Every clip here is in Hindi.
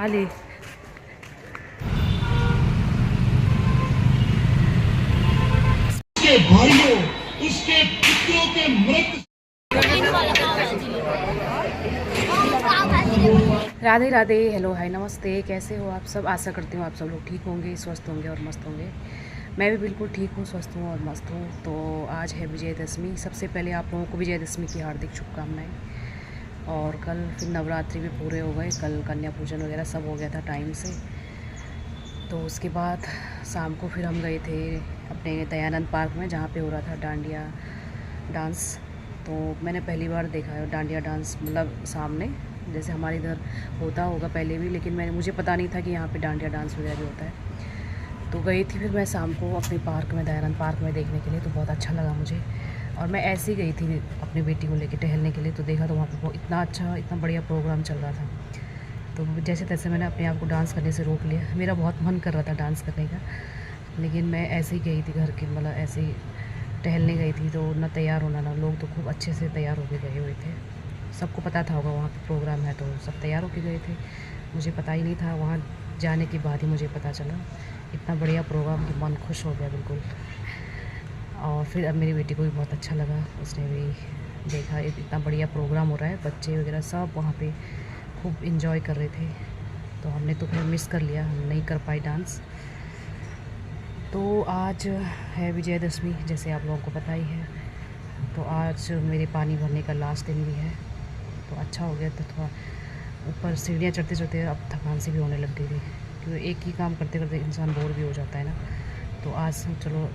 आली उसके भाइयों, उसके पुत्रों के मृत। राधे राधे, हेलो हाय नमस्ते। कैसे हो आप सब? आशा करती हूँ आप सब लोग ठीक होंगे, स्वस्थ होंगे और मस्त होंगे। मैं भी बिल्कुल ठीक हूँ, स्वस्थ हूँ और मस्त हूँ। तो आज है विजयदशमी। सबसे पहले आप लोगों को विजयदशमी की हार्दिक शुभकामनाएं। और कल फिर नवरात्रि भी पूरे हो गए, कल कन्या पूजन वगैरह सब हो गया था टाइम से। तो उसके बाद शाम को फिर हम गए थे अपने दयानंद पार्क में, जहाँ पे हो रहा था डांडिया डांस। तो मैंने पहली बार देखा है डांडिया डांस, मतलब सामने, जैसे हमारे इधर होता होगा पहले भी, लेकिन मुझे पता नहीं था कि यहाँ पे डांडिया डांस वगैरह भी होता है। तो गई थी फिर मैं शाम को अपने पार्क में, दयानंद पार्क में देखने के लिए। तो बहुत अच्छा लगा मुझे। और मैं ऐसे ही गई थी अपनी बेटी को लेकर टहलने के लिए। तो देखा तो वहाँ पर इतना अच्छा, इतना बढ़िया प्रोग्राम चल रहा था। तो जैसे तैसे मैंने अपने आप को डांस करने से रोक लिया। मेरा बहुत मन कर रहा था डांस करने का, लेकिन मैं ऐसे ही गई थी घर के, मतलब ऐसे ही टहलने गई थी। तो ना तैयार होना ना, लोग तो खूब अच्छे से तैयार होके गए हुए थे। सबको पता था होगा वहाँ पे प्रोग्राम है, तो सब तैयार होके गए थे। मुझे पता ही नहीं था, वहाँ जाने के बाद ही मुझे पता चला। इतना बढ़िया प्रोग्राम कि मन खुश हो गया बिल्कुल। और फिर अब मेरी बेटी को भी बहुत अच्छा लगा, उसने भी देखा इतना बढ़िया प्रोग्राम हो रहा है। बच्चे वगैरह सब वहाँ पे खूब इंजॉय कर रहे थे। तो हमने तो फिर मिस कर लिया, हम नहीं कर पाए डांस। तो आज है विजयदशमी, जैसे आप लोगों को पता ही है। तो आज मेरे पानी भरने का लास्ट दिन भी है, तो अच्छा हो गया। तो थोड़ा ऊपर सीढ़ियाँ चढ़ते चढ़ते अब थकान से भी होने लग गई थी, क्योंकि एक ही काम करते करते इंसान बोर भी हो जाता है ना। तो आज चलो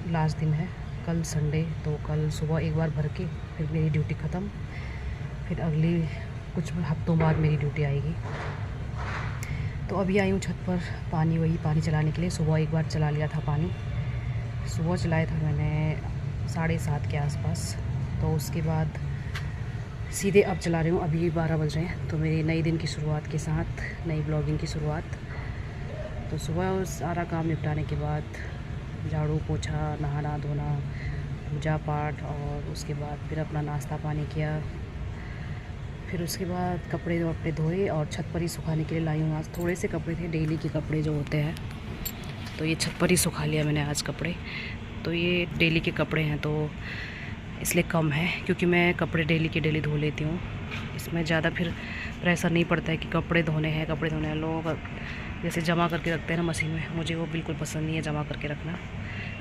लास्ट दिन है, कल संडे, तो कल सुबह एक बार भर के फिर मेरी ड्यूटी ख़त्म। फिर अगली कुछ हफ्तों बाद मेरी ड्यूटी आएगी। तो अभी आई हूँ छत पर पानी चलाने के लिए। सुबह एक बार चला लिया था पानी, सुबह चलाया था मैंने 7:30 के आसपास। तो उसके बाद सीधे अब चला रही हूँ। अभी 12 बज रहे हैं, तो मेरी नई दिन की शुरुआत के साथ नई ब्लॉगिंग की शुरुआत। तो सुबह सारा काम निपटाने के बाद झाड़ू पोछा, नहाना धोना, पूजा पाठ, और उसके बाद फिर अपना नाश्ता पानी किया। फिर उसके बाद कपड़े वपड़े धोए और छत पर ही सुखाने के लिए लाई हूँ। आज थोड़े से कपड़े थे, डेली के कपड़े जो होते हैं, तो ये छत पर ही सुखा लिया मैंने आज कपड़े। तो ये डेली के कपड़े हैं, तो इसलिए कम है, क्योंकि मैं कपड़े डेली के डेली धो लेती हूँ। इसमें ज़्यादा फिर प्रेशर नहीं पड़ता है कि कपड़े धोने हैं। लोगों का जैसे जमा करके रखते हैं ना मशीन में, मुझे वो बिल्कुल पसंद नहीं है जमा करके रखना।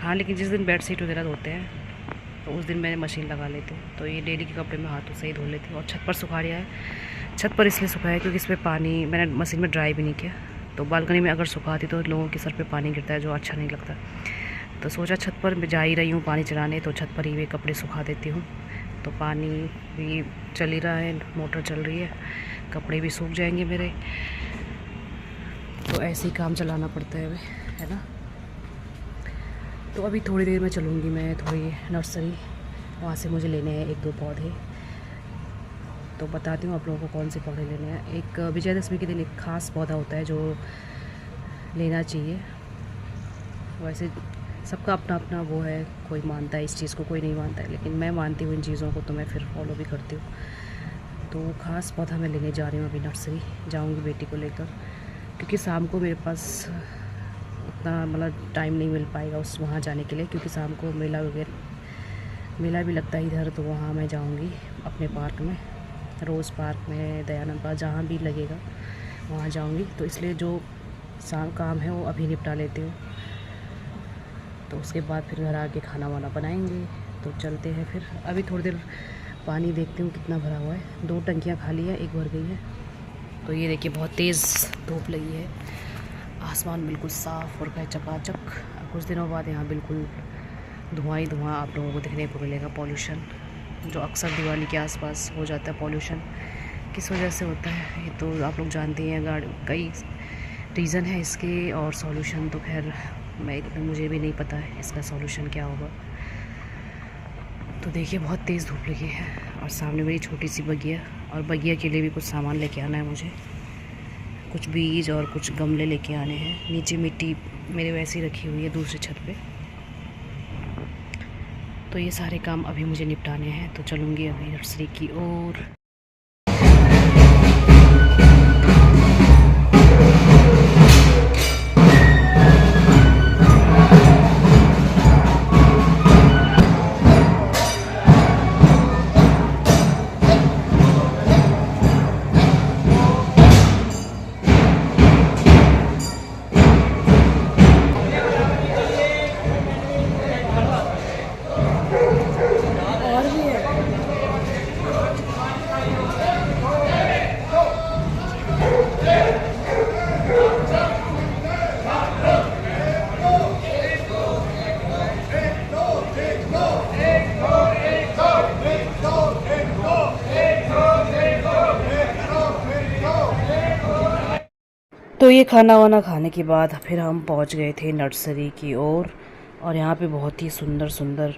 हाँ, लेकिन जिस दिन बेडशीट वगैरह धोते हैं तो उस दिन मैंने मशीन लगा लेती हूँ। तो ये डेली के कपड़े मैं हाथों से ही धो लेती हूँ। और छत पर सुखा लिया है। छत पर इसलिए सुखाया है क्योंकि इस पर पानी मैंने मशीन में ड्राई भी नहीं किया। तो बालकनी में अगर सुखाती तो लोगों के सर पे पानी गिरता है, जो अच्छा नहीं लगता। तो सोचा छत पर मैं जा ही रही हूँ पानी चलाने, तो छत पर ही वे कपड़े सुखा देती हूँ। तो पानी भी चल ही रहा है, मोटर चल रही है, कपड़े भी सूख जाएंगे मेरे। तो ऐसे ही काम चलाना पड़ता है ना। तो अभी थोड़ी देर में चलूँगी मैं थोड़ी नर्सरी, वहाँ से मुझे लेने हैं 1-2 पौधे। तो बताती हूँ आप लोगों को कौन से पौधे लेने हैं। एक विजयदशमी के दिन एक ख़ास पौधा होता है जो लेना चाहिए। वैसे सबका अपना अपना वो है, कोई मानता है इस चीज़ को, कोई नहीं मानता है, लेकिन मैं मानती हूँ इन चीज़ों को, तो मैं फिर फॉलो भी करती हूँ। तो ख़ास पौधा मैं लेने जा रही हूँ, अभी नर्सरी जाऊँगी बेटी को लेकर, क्योंकि शाम को मेरे पास उतना मतलब टाइम नहीं मिल पाएगा वहाँ जाने के लिए, क्योंकि शाम को मेला भी लगता है इधर। तो वहाँ मैं जाऊँगी अपने पार्क में, रोज़ पार्क में, दयानंद पार्क, जहाँ भी लगेगा वहाँ जाऊँगी। तो इसलिए जो शाम काम है वो अभी निपटा लेती हूँ। तो उसके बाद फिर घर आके खाना वाना बनाएंगे। तो चलते हैं फिर। अभी थोड़ी देर पानी देखती हूँ कितना भरा हुआ है। 2 टंकियाँ खाली है, एक भर गई है। तो ये देखिए बहुत तेज़ धूप लगी है, आसमान बिल्कुल साफ़ और चकाचक। कुछ दिनों बाद यहाँ बिल्कुल धुआं ही धुआं आप लोगों को देखने को मिलेगा। पॉल्यूशन जो अक्सर दिवाली के आसपास हो जाता है, पॉल्यूशन किस वजह से होता है ये तो आप लोग जानते ही हैं। कई रीज़न है इसके, और सॉल्यूशन तो खैर मुझे भी नहीं पता है इसका सॉल्यूशन क्या होगा। तो देखिए बहुत तेज़ धूप लगी है, और सामने मेरी छोटी सी बगिया, और बगिया के लिए भी कुछ सामान लेके आना है मुझे। कुछ बीज और कुछ गमले लेके आने हैं। नीचे मिट्टी मेरे वैसे ही रखी हुई है दूसरी छत पे। तो ये सारे काम अभी मुझे निपटाने हैं। तो चलूँगी अभी नर्सरी की ओर। तो ये खाना वाना खाने के बाद फिर हम पहुंच गए थे नर्सरी की ओर। और यहाँ पे बहुत ही सुंदर सुंदर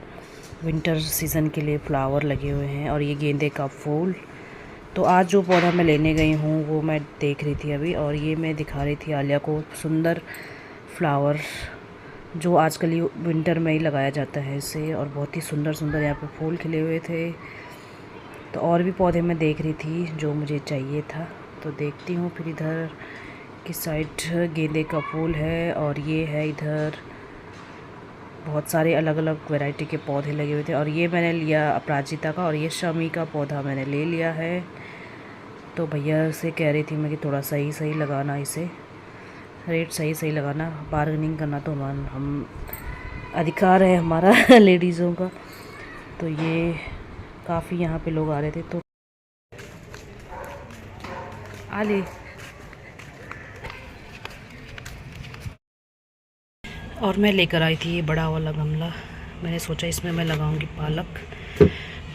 विंटर सीज़न के लिए फ्लावर लगे हुए हैं। और ये गेंदे का फूल। तो आज जो पौधा मैं लेने गई हूँ वो मैं देख रही थी अभी, और ये मैं दिखा रही थी आलिया को सुंदर फ्लावर जो आजकल ये विंटर में ही लगाया जाता है इसे। और बहुत ही सुंदर सुंदर यहाँ पे फूल खिले हुए थे। तो और भी पौधे मैं देख रही थी जो मुझे चाहिए था। तो देखती हूँ फिर इधर की साइड गेंदे का फूल है, और ये है इधर बहुत सारे अलग अलग वैरायटी के पौधे लगे हुए थे। और ये मैंने लिया अपराजिता का, और ये शमी का पौधा मैंने ले लिया है। तो भैया से कह रही थी मैं कि थोड़ा सही सही लगाना, इसे रेट सही सही लगाना, बार्गेनिंग करना तो हम अधिकार है हमारा लेडीज़ों का। तो ये काफ़ी यहाँ पे लोग आ रहे थे। तो आले और मैं लेकर आई थी ये बड़ा वाला गमला। मैंने सोचा इसमें मैं लगाऊंगी पालक।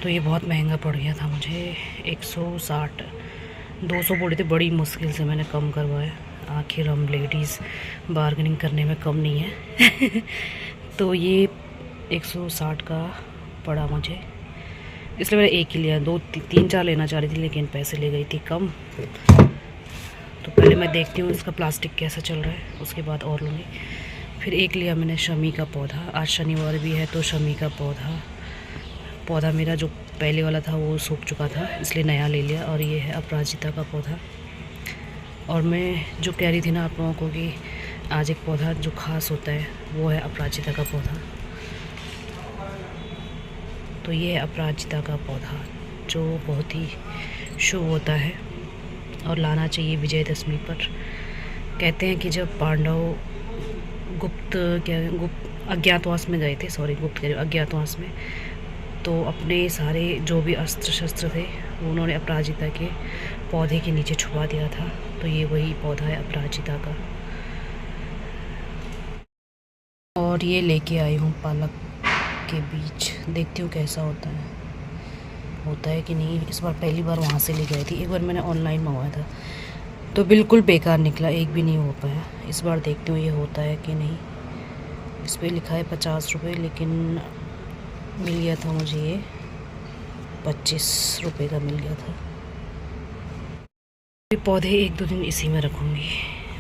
तो ये बहुत महंगा पड़ गया था मुझे, 160 200 बोले थे, बड़ी मुश्किल से मैंने कम करवाया। आखिर हम लेडीज़ बार्गेनिंग करने में कम नहीं है तो ये 160 का पड़ा मुझे, इसलिए मैंने एक ही लिया। 2-3-4 लेना चाह रही थी लेकिन पैसे ले गई थी कम। तो पहले मैं देखती हूँ इसका प्लास्टिक कैसा चल रहा है, उसके बाद और लूँगी। फिर एक लिया मैंने शमी का पौधा। आज शनिवार भी है तो शमी का पौधा मेरा जो पहले वाला था वो सूख चुका था, इसलिए नया ले लिया। और ये है अपराजिता का पौधा। और मैं जो कह रही थी ना आप लोगों को कि आज एक पौधा जो ख़ास होता है वो है अपराजिता का पौधा। तो ये है अपराजिता का पौधा जो बहुत ही शुभ होता है और लाना चाहिए विजयदशमी पर। कहते हैं कि जब पांडव गुप्त अज्ञातवास में गए थे, अज्ञातवास में, तो अपने सारे जो भी अस्त्र शस्त्र थे वो उन्होंने अपराजिता के पौधे के नीचे छुपा दिया था। तो ये वही पौधा है अपराजिता का। और ये लेके आई हूँ पालक के बीज, देखती हूँ कैसा होता है कि नहीं। इस बार पहली बार वहाँ से ले गई थी, एक बार मैंने ऑनलाइन मंगवाया था तो बिल्कुल बेकार निकला, एक भी नहीं हो पाया। इस बार देखती हूँ ये होता है कि नहीं। इस पर लिखा है 50 रुपये, लेकिन मिल गया था मुझे ये 25 रुपये का मिल गया था। ये पौधे 1-2 दिन इसी में रखूँगी,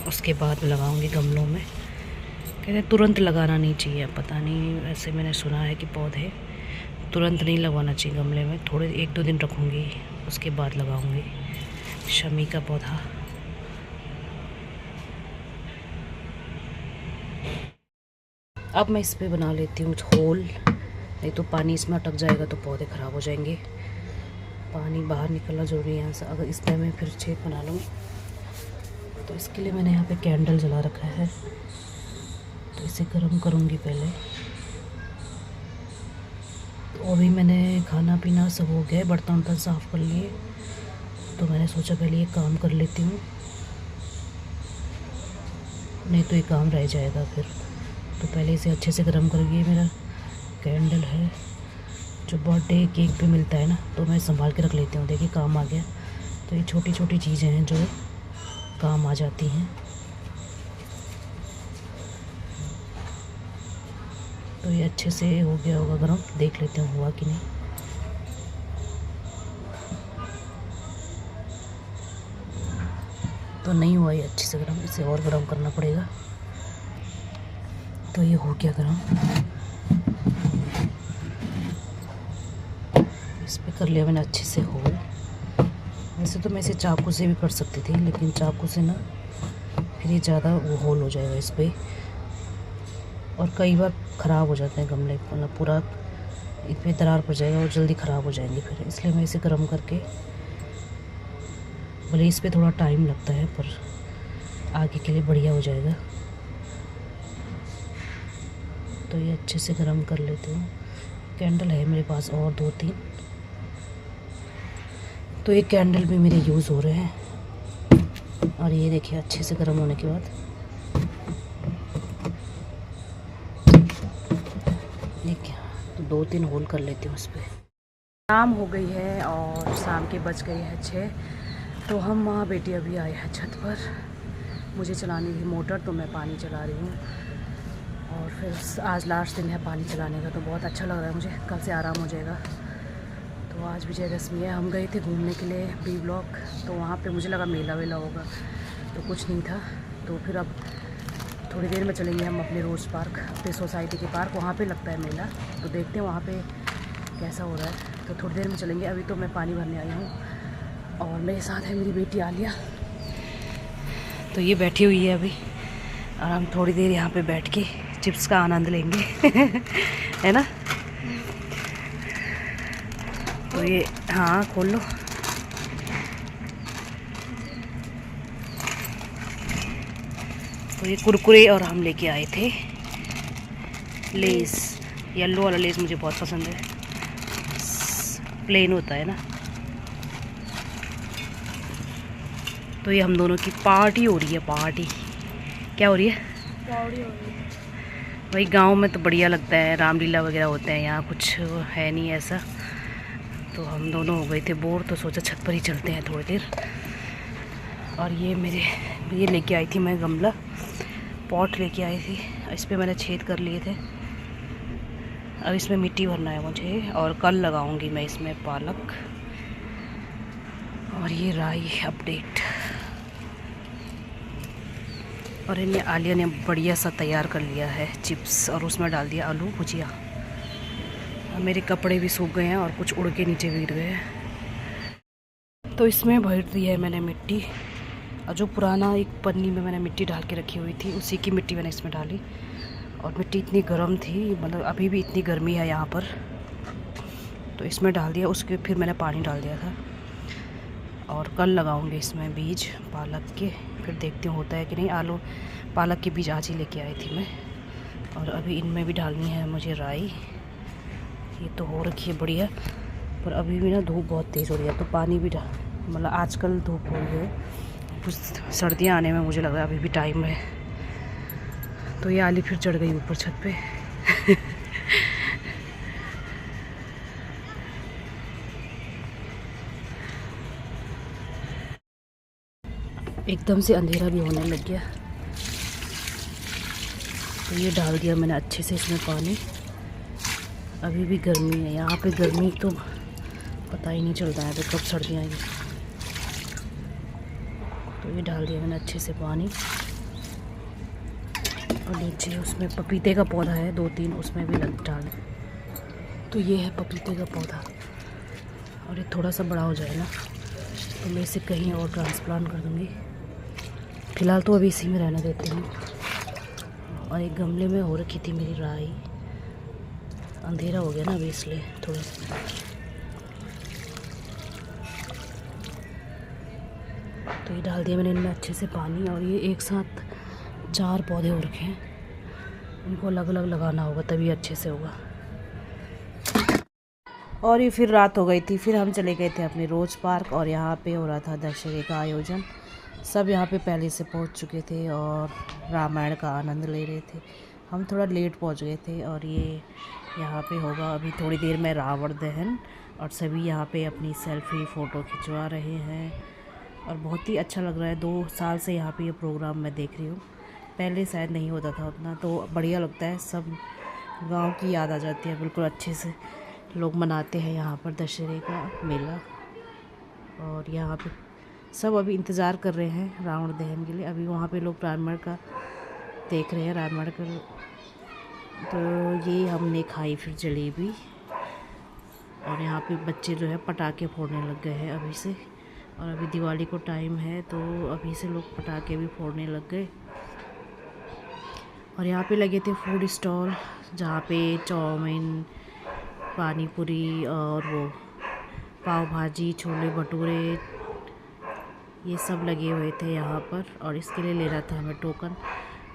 उसके बाद लगाऊँगी गमलों में। कहते हैं तुरंत लगाना नहीं चाहिए, पता नहीं, वैसे मैंने सुना है कि पौधे तुरंत नहीं लगवाना चाहिए गमले में, थोड़े 1-2 दिन रखूँगी उसके बाद लगाऊँगी शमी का पौधा। अब मैं इस पे बना लेती हूँ होल, नहीं तो पानी इसमें अटक जाएगा तो पौधे ख़राब हो जाएंगे। पानी बाहर निकलना ज़रूरी है यहाँ से। अगर इसमें मैं फिर छेद बना लूँ तो इसके लिए मैंने यहाँ पे कैंडल जला रखा है, तो इसे गर्म करूँगी पहले। तो अभी मैंने खाना पीना सब हो गया, बर्तन वर्तन साफ़ कर लिए, तो मैंने सोचा पहले ये काम कर लेती हूँ, नहीं तो ये काम रह जाएगा फिर। तो पहले इसे अच्छे से गर्म करूँगी। मेरा कैंडल है जो बर्थडे केक पे मिलता है ना, तो मैं संभाल के रख लेती हूँ। देखिए काम आ गया। तो ये छोटी छोटी चीज़ें हैं जो काम आ जाती हैं। तो ये अच्छे से हो गया होगा गर्म, देख लेते हैं हुआ कि नहीं। तो नहीं हुआ ये अच्छे से गर्म, इसे और गर्म करना पड़ेगा। तो ये हो गया गर्म, इस पे कर लिया मैंने अच्छे से होल। वैसे तो मैं इसे चाकू से भी कर सकती थी, लेकिन चाकू से ना फिर ये ज़्यादा वो होल हो जाएगा इस पर, और कई बार ख़राब हो जाते हैं गमले, मतलब पूरा इस पर दरार पड़ जाएगा और जल्दी ख़राब हो जाएंगे फिर। इसलिए मैं इसे गर्म करके, भले इस पर थोड़ा टाइम लगता है पर आगे के लिए बढ़िया हो जाएगा। तो ये अच्छे से गर्म कर लेती हूँ। कैंडल है मेरे पास और 2-3, तो ये कैंडल भी मेरे यूज़ हो रहे हैं। और ये देखिए अच्छे से गर्म होने के बाद देखिए, तो 2-3 होल कर लेती हूँ इस पर। शाम हो गई है और शाम के बज गए हैं 6। तो हम माँ बेटी अभी आए हैं छत पर। मुझे चलानी थी मोटर, तो मैं पानी चला रही हूँ। और फिर आज लास्ट दिन है पानी चलाने का, तो बहुत अच्छा लग रहा है मुझे, कल से आराम हो जाएगा। तो आज विजयदशमी है, हम गए थे घूमने के लिए बी ब्लॉक, तो वहाँ पे मुझे लगा मेला वेला होगा, तो कुछ नहीं था। तो फिर अब थोड़ी देर में चलेंगे हम अपने रोज़ पार्क, अपने सोसाइटी के पार्क, वहाँ पे लगता है मेला, तो देखते हैं वहाँ पे कैसा हो रहा है। तो थोड़ी देर में चलेंगे। अभी तो मैं पानी भरने आई हूँ और मेरे साथ है मेरी बेटी आलिया, तो ये बैठी हुई है अभी, और हम थोड़ी देर यहाँ पे बैठ के चिप्स का आनंद लेंगे है ना। तो ये हाँ खोल लो। तो ये कुरकुरे और हम लेके आए थे लेस, येलो वाला लेस मुझे बहुत पसंद है, प्लेन होता है ना। तो ये हम दोनों की पार्टी हो रही है। पार्टी क्या हो रही है? पार्टी हो रही है। भाई गांव में तो बढ़िया लगता है, रामलीला वगैरह होते हैं, यहाँ कुछ है नहीं ऐसा। तो हम दोनों हो गए थे बोर, तो सोचा छत पर ही चलते हैं थोड़ी देर। और ये लेके आई थी मैं गमला, पॉट लेके आई थी, इस पर मैंने छेद कर लिए थे। अब इसमें मिट्टी भरना है मुझे, और कल लगाऊंगी मैं इसमें पालक। और ये राई अपडेट। और इन्हें आलिया ने बढ़िया सा तैयार कर लिया है चिप्स, और उसमें डाल दिया आलू भुजिया। मेरे कपड़े भी सूख गए हैं और कुछ उड़ के नीचे गिर गए हैं। तो इसमें भर दी है मैंने मिट्टी, और जो पुराना एक पन्नी में मैंने मिट्टी डाल के रखी हुई थी, उसी की मिट्टी मैंने इसमें डाली। और मिट्टी इतनी गर्म थी, मतलब अभी भी इतनी गर्मी है यहाँ पर, तो इसमें डाल दिया। उसके फिर मैंने पानी डाल दिया था, और कल लगाऊंगी इसमें बीज पालक के, फिर देखती हूँ होता है कि नहीं। आलू पालक के बीज आज ही लेके आई थी मैं। और अभी इनमें भी डालनी है मुझे राई। ये तो हो रखी है बढ़िया, पर अभी भी ना धूप बहुत तेज़ हो रही है, तो पानी भी मतलब आजकल धूप हो रही है, कुछ सर्दियाँ आने में मुझे लग रहा है अभी भी टाइम है। तो ये आली फिर चढ़ गई ऊपर छत पे एकदम से अंधेरा भी होने लग गया। तो ये डाल दिया मैंने अच्छे से इसमें पानी। अभी भी गर्मी है यहाँ पे, गर्मी तो पता ही नहीं चलता है तो कब सर्दियाँ आएंगी। तो ये डाल दिया मैंने अच्छे से पानी। और नीचे उसमें पपीते का पौधा है 2-3, उसमें भी डाल। तो ये है पपीते का पौधा, और ये थोड़ा सा बड़ा हो जाए ना तो मैं इसे कहीं और ट्रांसप्लांट कर दूँगी। फ़िलहाल तो अभी इसी में रहने देती हूँ। और एक गमले में हो रखी थी मेरी राई, अंधेरा हो गया ना अभी इसलिए थोड़ा सा। तो ये डाल दिया मैंने इनमें अच्छे से पानी। और ये एक साथ 4 पौधे हो रखे हैं, इनको अलग अलग लगाना होगा तभी अच्छे से होगा। और ये फिर रात हो गई थी, फिर हम चले गए थे अपने रोज़ पार्क, और यहाँ पे हो रहा था दशहरे का आयोजन। सब यहाँ पे पहले से पहुँच चुके थे और रामायण का आनंद ले रहे थे। हम थोड़ा लेट पहुँच गए थे। और ये यहाँ पे होगा अभी थोड़ी देर में रावण दहन, और सभी यहाँ पे अपनी सेल्फी फ़ोटो खिंचवा रहे हैं, और बहुत ही अच्छा लग रहा है। 2 साल से यहाँ पे ये प्रोग्राम मैं देख रही हूँ, पहले शायद नहीं होता था उतना, तो बढ़िया लगता है। सब गांव की याद आ जाती है, बिल्कुल अच्छे से लोग मनाते हैं यहाँ पर दशहरे का मेला। और यहाँ पे सब अभी इंतज़ार कर रहे हैं रावण दहन के लिए। अभी वहाँ पे लोग रामायण का देख रहे हैं, रामायण का। तो ये हमने खाई फिर जलेबी, और यहाँ पे बच्चे जो है पटाखे फोड़ने लग गए हैं अभी से। और अभी दिवाली को टाइम है, तो अभी से लोग पटाखे भी फोड़ने लग गए। और यहाँ पे लगे थे फूड स्टॉल, जहाँ पे चाउमीन, पानी पूरी और वो पाव भाजी, छोले भटूरे, ये सब लगे हुए थे यहाँ पर। और इसके लिए लेना था हमें टोकन,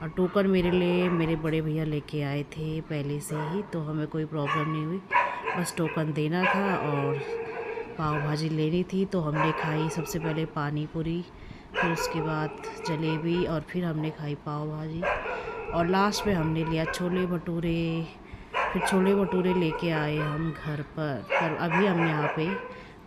और टोकन मेरे लिए मेरे बड़े भैया लेके आए थे पहले से ही, तो हमें कोई प्रॉब्लम नहीं हुई। बस टोकन देना था और पाव भाजी लेनी थी। तो हमने खाई सबसे पहले पानी पूरी, फिर उसके बाद जलेबी, और फिर हमने खाई पाव भाजी, और लास्ट में हमने लिया छोले भटूरे। फिर छोले भटूरे लेके आए हम घर पर अभी हम यहाँ पे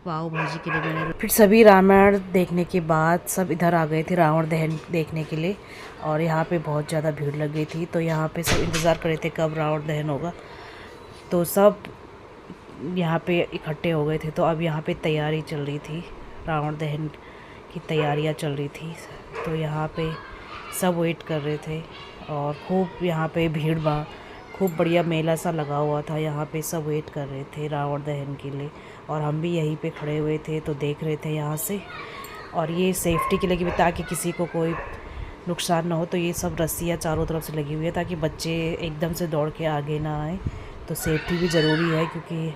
पाव भाजी के लिए मैंने फिर सभी रामायण देखने के बाद सब इधर आ गए थे रावण दहन देखने के लिए। और यहाँ पे बहुत ज़्यादा भीड़ लग गई थी, तो यहाँ पे सब इंतज़ार कर रहे थे कब रावण दहन होगा। तो सब यहाँ पे इकट्ठे हो गए थे। तो अब यहाँ पे तैयारी चल रही थी, रावण दहन की तैयारियाँ चल रही थी। तो यहाँ पे सब वेट कर रहे थे और खूब यहाँ पे भीड़ भाड़, खूब बढ़िया मेला सा लगा हुआ था। यहाँ पे सब वेट कर रहे थे रावण दहन के लिए और हम भी यहीं पे खड़े हुए थे, तो देख रहे थे यहाँ से। और ये सेफ्टी के लिए कि ताकि किसी को कोई नुकसान ना हो, तो ये सब रस्सियाँ चारों तरफ से लगी हुई है ताकि बच्चे एकदम से दौड़ के आगे ना आए। तो सेफ्टी भी ज़रूरी है क्योंकि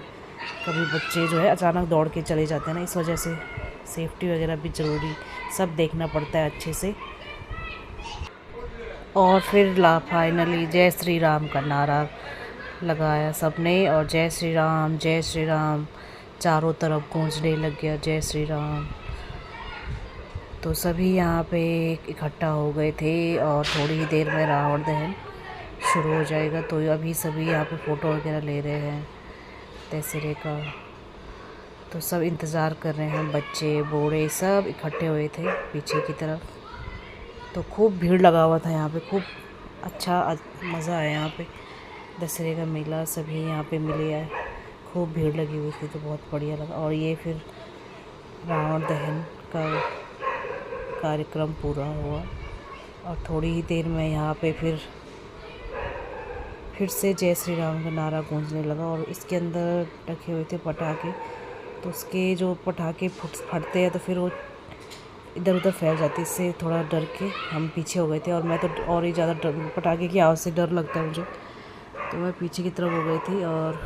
कभी बच्चे जो है अचानक दौड़ के चले जाते हैं ना, इस वजह से सेफ्टी वगैरह भी ज़रूरी सब देखना पड़ता है अच्छे से। और फिर फाइनली जय श्री राम का नारा लगाया सबने और जय श्री राम चारों तरफ गूंजने लग गया जय श्री राम। तो सभी यहाँ पे इकट्ठा हो गए थे और थोड़ी ही देर में रावण दहन शुरू हो जाएगा। तो अभी सभी यहाँ पे फ़ोटो वगैरह ले रहे हैं दशहरे का। तो सब इंतज़ार कर रहे हैं, बच्चे बूढ़े सब इकट्ठे हुए थे पीछे की तरफ। तो खूब भीड़ लगा हुआ था यहाँ पे, खूब अच्छा मज़ा आया यहाँ पे। दशहरे का मेला सभी यहाँ पे मिले आए, खूब भीड़ लगी हुई थी, तो बहुत बढ़िया लगा। और ये फिर रावण दहन का कार्यक्रम पूरा हुआ और थोड़ी ही देर में यहाँ पे फिर से जय श्री राम का नारा गूंजने लगा। और इसके अंदर रखे हुए थे पटाखे, तो उसके जो पटाखे फटते हैं तो फिर वो इधर उधर फैल जाती है। इससे थोड़ा डर के हम पीछे हो गए थे और मैं तो और ही ज़्यादा पटाखे की आवाज़ से डर लगता है मुझे, तो मैं पीछे की तरफ हो गई थी और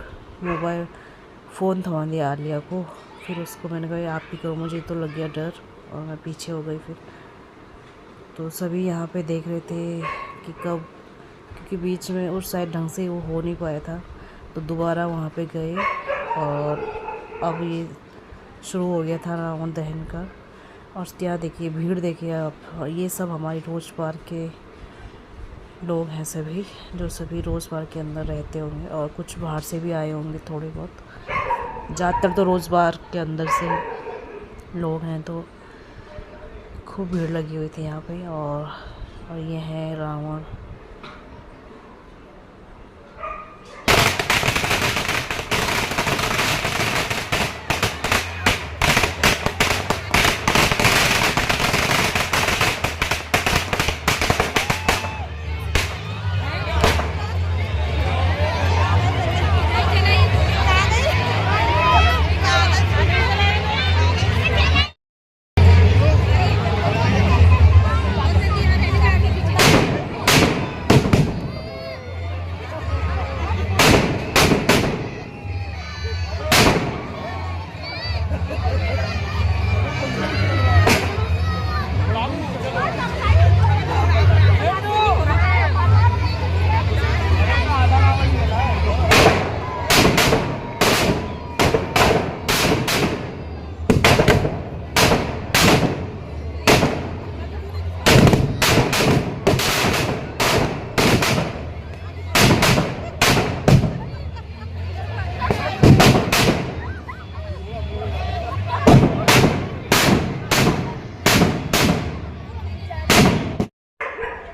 फ़ोन थमा दिया आलिया को। फिर उसको मैंने कहा आप भी करो, मुझे तो लग गया डर और मैं पीछे हो गई फिर। तो सभी यहाँ पे देख रहे थे कि कब, क्योंकि बीच में उस साइड ढंग से वो हो नहीं पाया था, तो दोबारा वहाँ पे गए और अब ये शुरू हो गया था रावण दहन का। और क्या देखिए भीड़ देखिए आप, और ये सब हमारी रोज़ पार्क के लोग हैं सभी, जो सभी रोज़ पार्क के अंदर रहते होंगे और कुछ बाहर से भी आए होंगे थोड़े बहुत। ज़्यादातर तो रोज़ पार्क के अंदर से लोग हैं, तो खूब भीड़ लगी हुई थी यहाँ पे। और ये है रावण।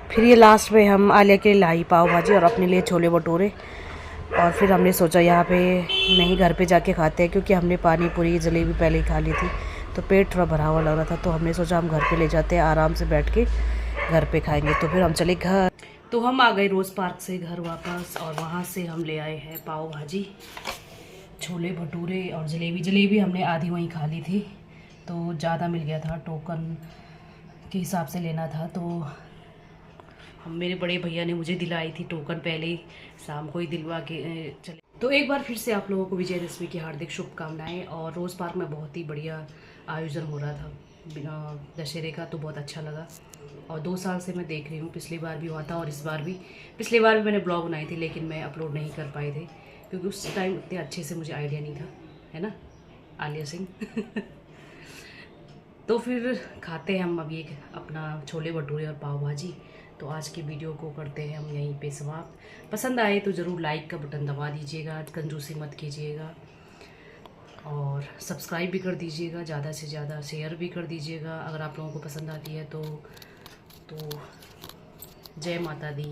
फिर ये लास्ट में हम आलिया के लिए लाई पाव भाजी और अपने लिए छोले भटूरे। और फिर हमने सोचा यहाँ पे नहीं घर पे जाके खाते हैं, क्योंकि हमने पानी पूरी जलेबी पहले ही खा ली थी, तो पेट थोड़ा भरा हुआ लग रहा था। तो हमने सोचा हम घर पे ले जाते हैं, आराम से बैठ के घर पे खाएंगे। तो फिर हम चले घर। तो हम आ गए रोज़ पार्क से घर वापस और वहाँ से हम ले आए हैं पाव भाजी, छोले भटूरे और जलेबी हमने आधी वहीं खा ली थी, तो ज़्यादा मिल गया था, टोकन के हिसाब से लेना था। तो मेरे बड़े भैया ने मुझे दिलाई थी टोकन, पहले ही शाम को ही दिलवा के चले। तो एक बार फिर से आप लोगों को विजयदशमी की हार्दिक शुभकामनाएं। और रोज़ पार्क में बहुत ही बढ़िया आयोजन हो रहा था दशहरे का, तो बहुत अच्छा लगा। और 2 साल से मैं देख रही हूँ, पिछली बार भी हुआ था और इस बार भी। पिछली बार भी मैंने ब्लॉग बनाई थी, लेकिन मैं अपलोड नहीं कर पाए थे क्योंकि उस टाइम इतने अच्छे से मुझे आइडिया नहीं था, है ना आलिया सिंह। तो फिर खाते हैं हम अभी अपना छोले भटूरे और पाव भाजी। तो आज की वीडियो को करते हैं हम यहीं पे समाप्त। पसंद आए तो ज़रूर लाइक का बटन दबा दीजिएगा, कंजूसी मत कीजिएगा। और सब्सक्राइब भी कर दीजिएगा, ज़्यादा से ज़्यादा शेयर भी कर दीजिएगा अगर आप लोगों को पसंद आती है तो जय माता दी।